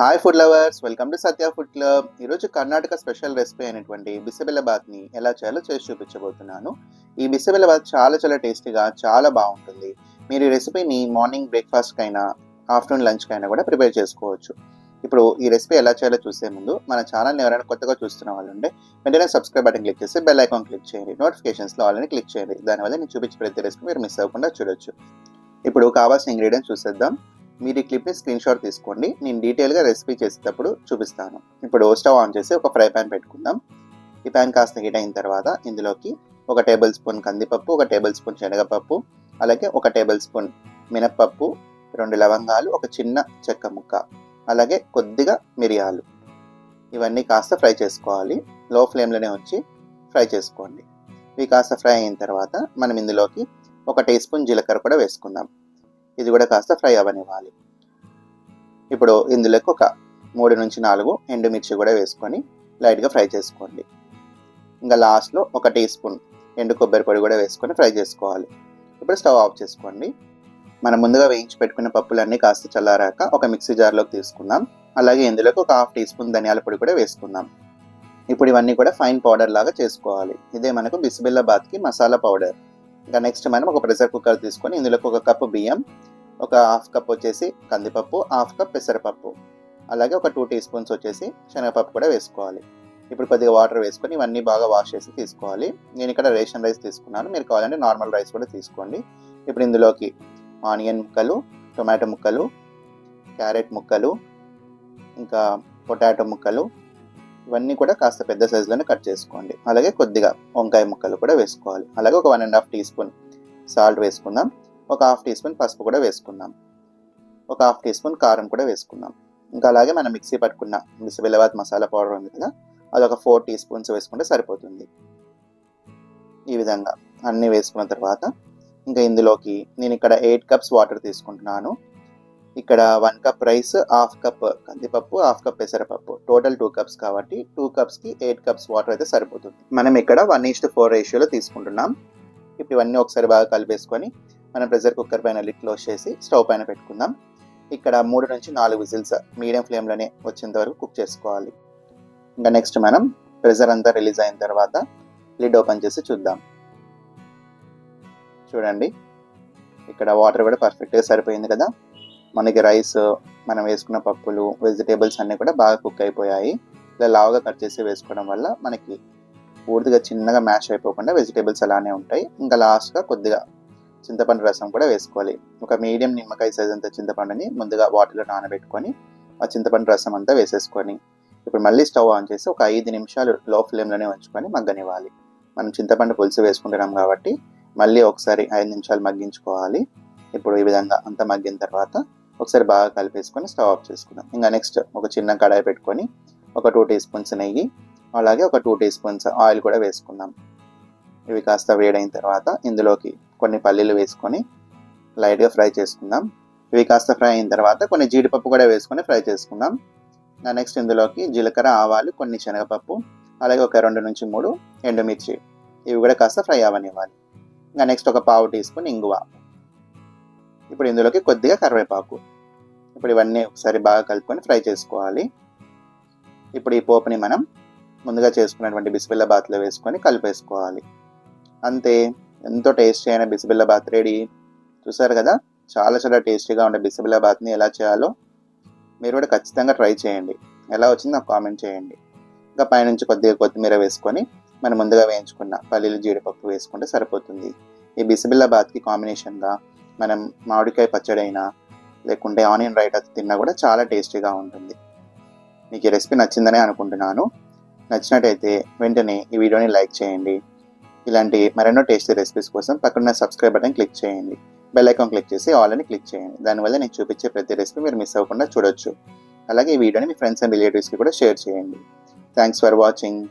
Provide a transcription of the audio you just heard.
Hi food lovers, welcome to Satya food club. ఈరోజు Karnataka special recipe అయినటువంటి బిసిబెల్ల బాత్ని ఎలా చేయాలో చేసి చూపించబోతున్నాను. ఈ బిసిబెల్ల బాత్ చాలా టేస్టీగా చాలా బాగుంటుంది. మీరు ఈ రెసిపీని మార్నింగ్ బ్రేక్ఫాస్ట్కైనా ఆఫ్టర్నూన్ లంచ్కైనా కూడా ప్రిపేర్ చేసుకోవచ్చు. ఇప్పుడు ఈ రెసిపీ ఎలా చేయాలో చూసే ముందు మన ఛానల్ని ఎవరైనా కొత్తగా చూస్తున్న వాళ్ళు ఉంటే వెంటనే సబ్స్క్రైబ్ బటన్ క్లిక్ చేసి బెల్ ఐకాన్ క్లిక్ చేయండి. నోటిఫికేషన్స్లో ఆల్రెడీ క్లిక్ చేయండి. దానివల్ల నేను చూపించే ప్రతి రెసిపీ మీరు మిస్ అవ్వకుండా చూడొచ్చు. ఇప్పుడు కావాల్సిన ఇంగ్రీడియంట్స్ చూసేద్దాం. మీరు ఈ క్లిప్ని స్క్రీన్ షాట్ తీసుకోండి. నేను డీటెయిల్గా రెసిపీ చేసేటప్పుడు చూపిస్తాను. ఇప్పుడు స్టవ్ ఆన్ చేసి ఒక ఫ్రై ప్యాన్ పెట్టుకుందాం. ఈ ప్యాన్ కాస్త హీట్ అయిన తర్వాత ఇందులోకి 1 టేబుల్ స్పూన్ కందిపప్పు, 1 టేబుల్ స్పూన్ శనగపప్పు, అలాగే 1 టేబుల్ స్పూన్ మినప్పప్పు, 2 లవంగాలు, ఒక చిన్న చెక్క ముక్క, అలాగే కొద్దిగా మిరియాలు, ఇవన్నీ కాస్త ఫ్రై చేసుకోవాలి. లో ఫ్లేమ్లోనే ఉంచి ఫ్రై చేసుకోండి. ఇవి కాస్త ఫ్రై అయిన తర్వాత మనం ఇందులోకి 1 టీ స్పూన్ జీలకర్ర కూడా వేసుకుందాం. ఇది కూడా కాస్త ఫ్రై అవ్వనివ్వాలి. ఇప్పుడు ఇందులోకి ఒక 3 నుంచి 4 ఎండుమిర్చి కూడా వేసుకొని లైట్గా ఫ్రై చేసుకోండి. ఇంకా లాస్ట్లో 1 టీ స్పూన్ ఎండు కొబ్బరి పొడి కూడా వేసుకొని ఫ్రై చేసుకోవాలి. ఇప్పుడు స్టవ్ ఆఫ్ చేసుకోండి. మనం ముందుగా వేయించి పెట్టుకున్న పప్పులన్నీ కాస్త చల్లారాక ఒక మిక్సీ జార్లోకి తీసుకుందాం. అలాగే ఇందులోకి ఒక 1/2 టీ స్పూన్ ధనియాల పొడి కూడా వేసుకుందాం. ఇప్పుడు ఇవన్నీ కూడా ఫైన్ పౌడర్ లాగా చేసుకోవాలి. ఇదే మనకు బిసిబెల్ల బాత్కి మసాలా పౌడర్. ఇంకా నెక్స్ట్ మనం ఒక ప్రెషర్ కుక్కర్ తీసుకొని ఇందులోకి 1 కప్పు బియ్యం, ఒక 1/2 కప్ వచ్చేసి కందిపప్పు, 1/2 కప్ పెసరపప్పు, అలాగే ఒక 2 టీ స్పూన్స్ వచ్చేసి శనగపప్పు కూడా వేసుకోవాలి. ఇప్పుడు కొద్దిగా వాటర్ వేసుకొని ఇవన్నీ బాగా వాష్ చేసి తీసుకోవాలి. నేను ఇక్కడ రేషన్ రైస్ తీసుకున్నాను. మీరు కావాలంటే నార్మల్ రైస్ కూడా తీసుకోండి. ఇప్పుడు ఇందులోకి ఆనియన్ ముక్కలు, టొమాటో ముక్కలు, క్యారెట్ ముక్కలు, ఇంకా పొటాటో ముక్కలు, ఇవన్నీ కూడా కాస్త పెద్ద సైజులోనే కట్ చేసుకోండి. అలాగే కొద్దిగా వంకాయ ముక్కలు కూడా వేసుకోవాలి. అలాగే ఒక 1.5 టీ స్పూన్ సాల్ట్ వేసుకుందాం. ఒక 1/2 టీ స్పూన్ పసుపు కూడా వేసుకుందాం. ఒక 1/2 టీ స్పూన్ కారం కూడా వేసుకుందాం. ఇంకా అలాగే మనం మిక్సీ పట్టుకున్న బిసిబెల్లబాత్ మసాలా పౌడర్ ఉంది కదా, అది ఒక 4 టీ స్పూన్స్ వేసుకుంటే సరిపోతుంది. ఈ విధంగా అన్నీ వేసుకున్న తర్వాత ఇంకా ఇందులోకి నేను ఇక్కడ 8 కప్స్ వాటర్ తీసుకుంటున్నాను. ఇక్కడ 1 కప్ రైస్, 1/2 కప్ కందిపప్పు, 1/2 కప్ పెసరపప్పు, టోటల్ 2 కప్స్ కాబట్టి 2 కప్స్కి 8 కప్స్ వాటర్ అయితే సరిపోతుంది. మనం ఇక్కడ 1:4 రేషియోలో తీసుకుంటున్నాం. ఇప్పుడు ఇవన్నీ ఒకసారి బాగా కలిపేసుకొని మనం ప్రెషర్ కుక్కర్ పైన లిడ్ క్లోజ్ చేసి స్టవ్ పైన పెట్టుకుందాం. ఇక్కడ 3 నుంచి 4 విజిల్స్ మీడియం ఫ్లేమ్లోనే వచ్చేంత వరకు కుక్ చేసుకోవాలి. ఇంకా నెక్స్ట్ మనం ప్రెషర్ అంతా రిలీజ్ అయిన తర్వాత లిడ్ ఓపెన్ చేసి చూద్దాం. చూడండి, ఇక్కడ వాటర్ కూడా పర్ఫెక్ట్గా సరిపోయింది కదా. మనకి రైస్, మనం వేసుకున్న పప్పులు, వెజిటేబుల్స్ అన్నీ కూడా బాగా కుక్ అయిపోయాయి. ఇలా లావుగా కట్ చేసి వేసుకోవడం వల్ల మనకి పూర్తిగా చిన్నగా మ్యాష్ అయిపోకుండా వెజిటేబుల్స్ అలానే ఉంటాయి. ఇంకా లాస్ట్గా కొద్దిగా చింతపండు రసం కూడా వేసుకోవాలి. ఒక మీడియం నిమ్మకాయ సైజ్ అంత చింతపండుని ముందుగా వాటర్లో నానబెట్టుకొని ఆ చింతపండు రసం అంతా వేసేసుకొని ఇప్పుడు మళ్ళీ స్టవ్ ఆన్ చేసి ఒక 5 నిమిషాలు లో ఫ్లేమ్లోనే ఉంచుకొని మగ్గనివ్వాలి. మనం చింతపండు పులుసు వేసుకుంటున్నాం కాబట్టి మళ్ళీ ఒకసారి 5 నిమిషాలు మగ్గించుకోవాలి. ఇప్పుడు ఈ విధంగా అంతా మగ్గిన తర్వాత ఒకసారి బాగా కలిపేసుకొని స్టవ్ ఆఫ్ చేసుకుందాం. ఇంకా నెక్స్ట్ ఒక చిన్న కడాయి పెట్టుకొని ఒక 2 టీ స్పూన్స్ నెయ్యి, అలాగే ఒక 2 టీ స్పూన్స్ ఆయిల్ కూడా వేసుకుందాం. ఇవి కాస్త వేడైన తర్వాత ఇందులోకి కొన్ని పల్లీలు వేసుకొని లైట్గా ఫ్రై చేసుకుందాం. ఇవి కాస్త ఫ్రై అయిన తర్వాత కొన్ని జీడిపప్పు కూడా వేసుకొని ఫ్రై చేసుకుందాం. నెక్స్ట్ ఇందులోకి జీలకర్ర, ఆవాలు, కొన్ని శనగపప్పు, అలాగే ఒక 2 నుంచి 3 ఎండుమిర్చి, ఇవి కూడా కాస్త ఫ్రై అవ్వనివ్వాలి. ఇంకా నెక్స్ట్ ఒక 1/2 టీ స్పూన్ ఇంగువ, ఇప్పుడు ఇందులోకి కొద్దిగా కరివేపాకు. ఇప్పుడు ఇవన్నీ ఒకసారి బాగా కలుపుకొని ఫ్రై చేసుకోవాలి. ఇప్పుడు ఈ పోపుని మనం ముందుగా చేసుకున్నటువంటి బిసిబెల్ల బాత్లో వేసుకొని కలిపేసుకోవాలి. అంతే, ఎంతో టేస్టీ అయిన బిసిబెల్ల బాత్ రెడీ. చూసారు కదా, చాలా టేస్టీగా ఉండే బిసిబెల్ల బాత్ని ఎలా చేయాలో మీరు కూడా ఖచ్చితంగా ట్రై చేయండి. ఎలా వచ్చిందో నాకు కామెంట్ చేయండి. ఇంకా పైనుంచి కొద్దిగా కొత్తిమీర వేసుకొని మనం ముందుగా వేయించుకున్న పల్లీలు, జీడిపప్పు వేసుకుంటే సరిపోతుంది. ఈ బిసిబెల్ల బాత్కి కాంబినేషన్గా మనం మామిడికాయ పచ్చడి అయినా లేకుంటే ఆనియన్ రైతా తిన్నా కూడా చాలా టేస్టీగా ఉంటుంది. మీకు ఈ రెసిపీ నచ్చిందనే అనుకుంటున్నాను. నచ్చినట్టయితే వెంటనే ఈ వీడియోని లైక్ చేయండి. ఇలాంటి మరెన్నో టేస్టీ రెసిపీస్ కోసం పక్కన సబ్స్క్రైబ్ బటన్ క్లిక్ చేయండి. బెల్ ఐకాన్ క్లిక్ చేసి ఆల్ అని క్లిక్ చేయండి. దానివల్ల నేను చూపించే ప్రతి రెసిపీ మీరు మిస్ అవ్వకుండా చూడొచ్చు. అలాగే ఈ వీడియోని మీ ఫ్రెండ్స్ అండ్ రిలేటివ్స్కి కూడా షేర్ చేయండి. Thanks for watching.